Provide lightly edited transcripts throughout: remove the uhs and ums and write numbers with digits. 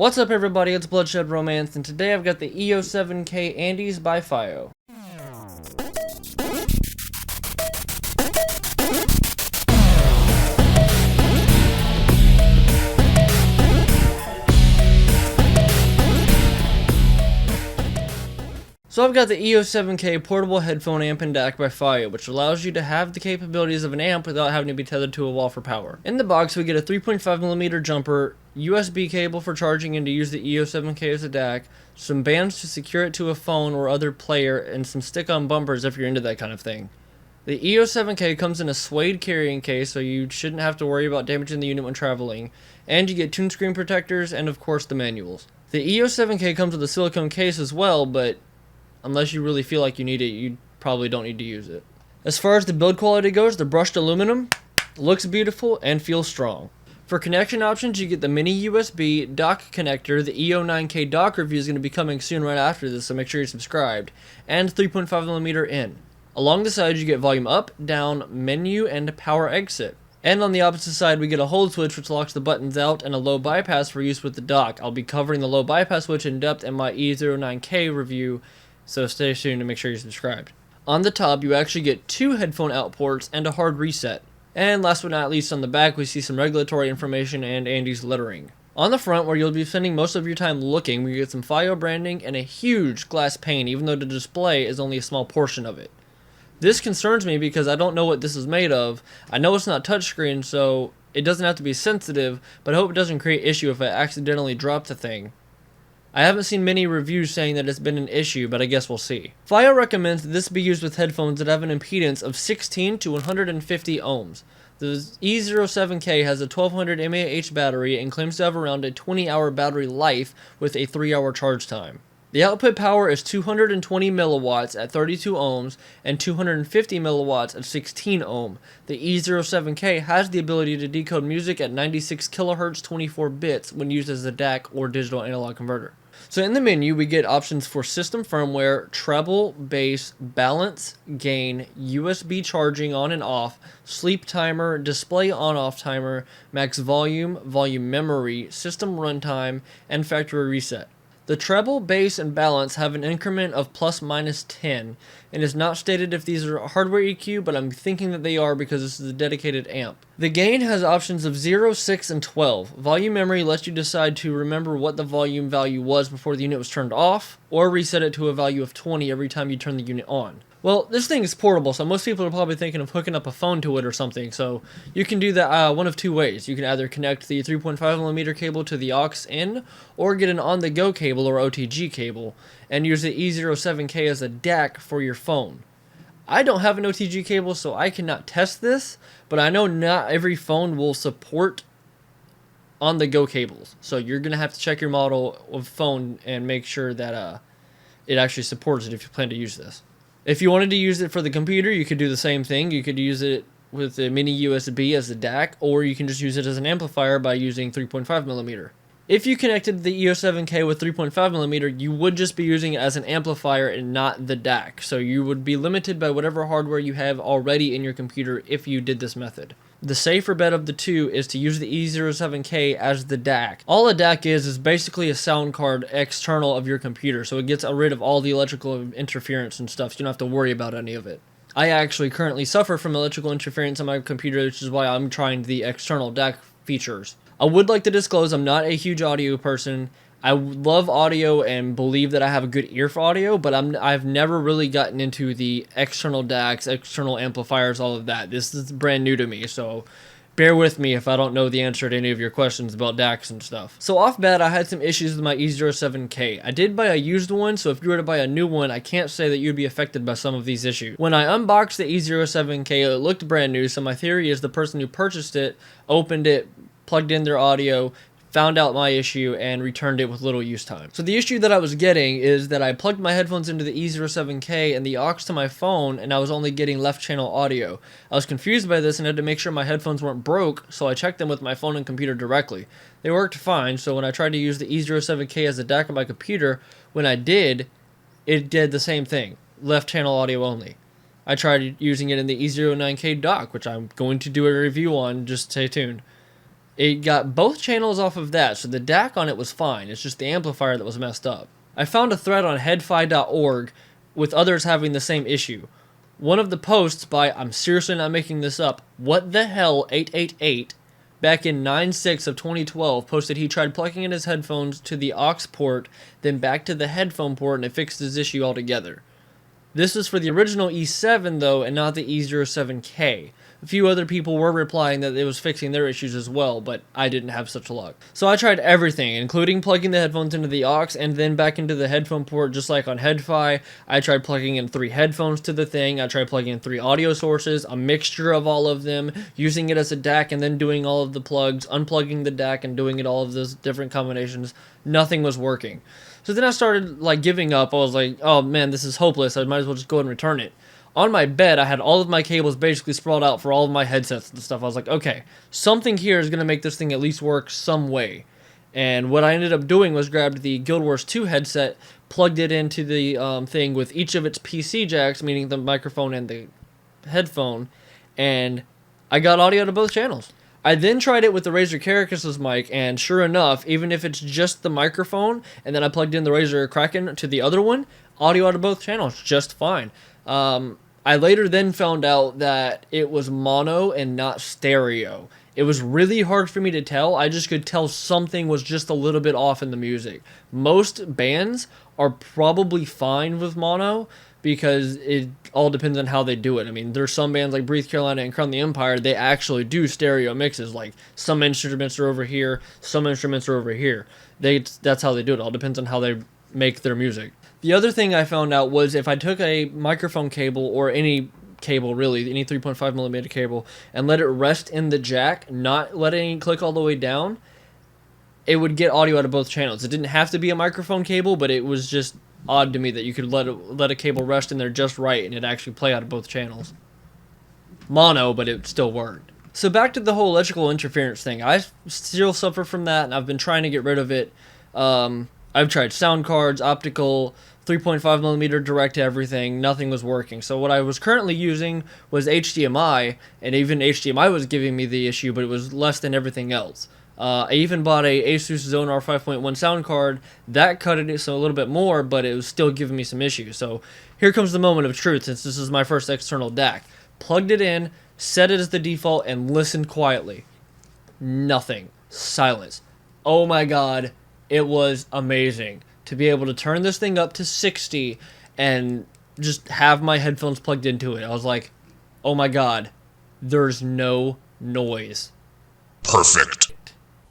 What's up everybody, it's Bloodshed Romance, and today I've got the E07K Andes by FiiO. So I've got the E07K portable headphone amp and DAC by FiiO, which allows you to have the capabilities of an amp without having to be tethered to a wall for power. In the box we get a 3.5mm jumper, USB cable for charging and to use the E07K as a DAC, some bands to secure it to a phone or other player, and some stick-on bumpers if you're into that kind of thing. The E07K comes in a suede carrying case, so you shouldn't have to worry about damaging the unit when traveling, and you get tune screen protectors and of course the manuals. The E07K comes with a silicone case as well, but unless you really feel like you need it, you probably don't need to use it. As far as the build quality goes, the brushed aluminum looks beautiful and feels strong. For connection options, you get the mini USB dock connector. The E09K dock review is going to be coming soon right after this, so make sure you're subscribed. And 3.5mm in. Along the sides, you get volume up, down, menu, and power exit. And on the opposite side, we get a hold switch which locks the buttons out and a low bypass for use with the dock. I'll be covering the low bypass switch in depth in my E09K review, so stay tuned and make sure you're subscribed. On the top, you actually get two headphone out ports and a hard reset. And last but not least, on the back, we see some regulatory information and Andes lettering. On the front, where you'll be spending most of your time looking, we get some FiiO branding and a huge glass pane, even though the display is only a small portion of it. This concerns me because I don't know what this is made of. I know it's not touchscreen, so it doesn't have to be sensitive, but I hope it doesn't create issue if I accidentally drop the thing. I haven't seen many reviews saying that it's been an issue, but I guess we'll see. FiiO recommends that this be used with headphones that have an impedance of 16 to 150 ohms. The E07K has a 1200 mAh battery and claims to have around a 20-hour battery life with a 3-hour charge time. The output power is 220 milliwatts at 32 ohms and 250 milliwatts at 16 ohm. The E07K has the ability to decode music at 96 kilohertz 24 bits when used as a DAC or digital analog converter. So in the menu, we get options for system firmware, treble, bass, balance, gain, USB charging on and off, sleep timer, display on-off timer, max volume, volume memory, system runtime, and factory reset. The treble, bass, and balance have an increment of plus minus 10, and it's not stated if these are hardware EQ, but I'm thinking that they are because this is a dedicated amp. The gain has options of 0, 6, and 12. Volume memory lets you decide to remember what the volume value was before the unit was turned off, or reset it to a value of 20 every time you turn the unit on. Well, this thing is portable, so most people are probably thinking of hooking up a phone to it or something, so you can do that one of two ways. You can either connect the 3.5mm cable to the aux in, or get an on-the-go cable or OTG cable, and use the E07K as a DAC for your phone. I don't have an OTG cable, so I cannot test this, but I know not every phone will support on-the-go cables, so you're going to have to check your model of phone and make sure that it actually supports it if you plan to use this. If you wanted to use it for the computer, you could do the same thing. You could use it with a mini USB as a DAC, or you can just use it as an amplifier by using 3.5mm. If you connected the E07K with 3.5mm, you would just be using it as an amplifier and not the DAC, so you would be limited by whatever hardware you have already in your computer if you did this method. The safer bet of the two is to use the E07K as the DAC. All a DAC is basically a sound card external of your computer, so it gets rid of all the electrical interference and stuff, so you don't have to worry about any of it. I actually currently suffer from electrical interference on my computer, which is why I'm trying the external DAC features. I would like to disclose I'm not a huge audio person. I love audio and believe that I have a good ear for audio, but I've never really gotten into the external DACs, external amplifiers, all of that. This is brand new to me, so bear with me if I don't know the answer to any of your questions about DACs and stuff. So off bat, I had some issues with my E07K. I did buy a used one, so if you were to buy a new one, I can't say that you'd be affected by some of these issues. When I unboxed the E07K, it looked brand new, so my theory is the person who purchased it, opened it, plugged in their audio, found out my issue, and returned it with little use time. So the issue that I was getting is that I plugged my headphones into the E07K and the aux to my phone, and I was only getting left channel audio. I was confused by this and had to make sure my headphones weren't broke, so I checked them with my phone and computer directly. They worked fine, so when I tried to use the E07K as a DAC on my computer, when I did, it did the same thing. Left channel audio only. I tried using it in the E09K dock, which I'm going to do a review on, just stay tuned. It got both channels off of that, so the DAC on it was fine. It's just the amplifier that was messed up. I found a thread on headfi.org with others having the same issue. One of the posts by, I'm seriously not making this up, What the Hell 888, back in 9/6 of 2012, posted he tried plugging in his headphones to the aux port, then back to the headphone port, and it fixed his issue altogether. This is for the original E7 though, and not the E07K. A few other people were replying that it was fixing their issues as well, but I didn't have such luck. So I tried everything, including plugging the headphones into the aux and then back into the headphone port just like on HeadFi. I tried plugging in 3 headphones to the thing. I tried plugging in 3 audio sources, a mixture of all of them, using it as a DAC and then doing all of the plugs, unplugging the DAC and doing it all of those different combinations. Nothing was working. So then I started like giving up. I was like, oh man, this is hopeless. I might as well just go ahead and return it. On my bed, I had all of my cables basically sprawled out for all of my headsets and stuff. I was like, okay, something here is going to make this thing at least work some way. And what I ended up doing was grabbed the Guild Wars 2 headset, plugged it into the thing with each of its PC jacks, meaning the microphone and the headphone, and I got audio to both channels. I then tried it with the Razer Caraccas's mic, and sure enough, even if it's just the microphone, and then I plugged in the Razer Kraken to the other one, audio out of both channels, just fine. I later then found out that it was mono and not stereo. It was really hard for me to tell. I just could tell something was just a little bit off in the music. Most bands are probably fine with mono because it all depends on how they do it. I mean, there's some bands like Breathe Carolina and Crown the Empire, they actually do stereo mixes. Like, some instruments are over here, some instruments are over here. That's how they do it. It all depends on how they make their music. The other thing I found out was if I took a microphone cable or any cable really, any 3.5mm cable, and let it rest in the jack, not letting it click all the way down, it would get audio out of both channels. It didn't have to be a microphone cable, but it was just odd to me that you could let a cable rest in there just right and it'd actually play out of both channels. Mono, but it still worked. So back to the whole electrical interference thing. I still suffer from that, and I've been trying to get rid of it. I've tried sound cards, optical, 3.5mm direct to everything. Nothing was working. So what I was currently using was HDMI, and even HDMI was giving me the issue, but it was less than everything else. I even bought a Asus Zonar 5.1 sound card. That cut it so a little bit more, but it was still giving me some issues. So here comes the moment of truth, since this is my first external DAC. Plugged it in, set it as the default, and listened quietly. Nothing. Silence. Oh my god. It was amazing to be able to turn this thing up to 60 and just have my headphones plugged into it. I was like, oh my god, there's no noise. Perfect.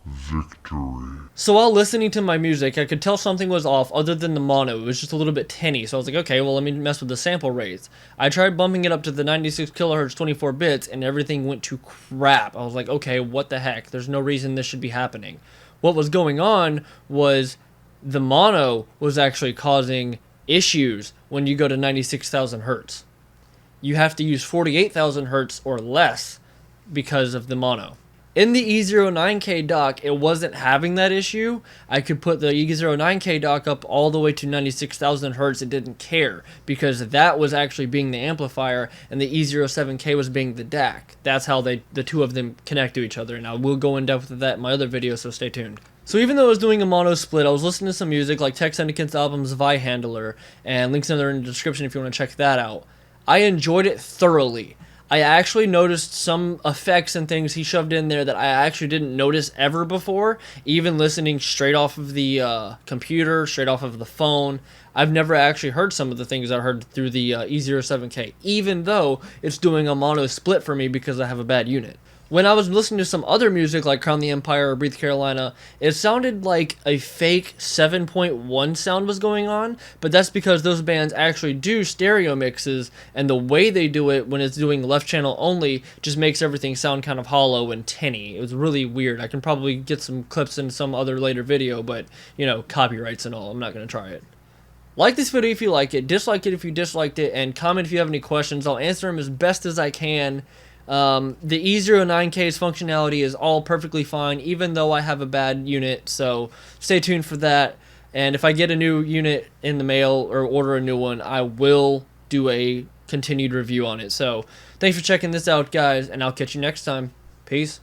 Victory. So while listening to my music, I could tell something was off other than the mono. It was just a little bit tinny. So I was like, okay, well, let me mess with the sample rates. I tried bumping it up to the 96 kilohertz 24 bits, and everything went to crap. I was like, okay, what the heck? There's no reason this should be happening. What was going on was the mono was actually causing issues when you go to 96,000 hertz. You have to use 48,000 hertz or less because of the mono. In the E09K dock, it wasn't having that issue. I could put the E09K dock up all the way to 96,000 hertz. It didn't care because that was actually being the amplifier and the E07K was being the DAC. That's how the two of them connect to each other. And I will go in depth with that in my other video, so stay tuned. So even though I was doing a mono split, I was listening to some music like Tex Syndicat's album's Vi Handler, and links in there in the description if you want to check that out. I enjoyed it thoroughly. I actually noticed some effects and things he shoved in there that I actually didn't notice ever before, even listening straight off of the computer, straight off of the phone. I've never actually heard some of the things I heard through the E07K, even though it's doing a mono split for me because I have a bad unit. When I was listening to some other music like Crown the Empire or Breathe Carolina, it sounded like a fake 7.1 sound was going on, but that's because those bands actually do stereo mixes, and the way they do it when it's doing left channel only just makes everything sound kind of hollow and tinny. It was really weird. I can probably get some clips in some other later video, but, you know, copyrights and all. I'm not going to try it. Like this video if you like it, dislike it if you disliked it, and comment if you have any questions. I'll answer them as best as I can. The E09K's functionality is all perfectly fine, even though I have a bad unit, so stay tuned for that. And if I get a new unit in the mail or order a new one, I will do a continued review on it. So thanks for checking this out, guys, and I'll catch you next time. Peace.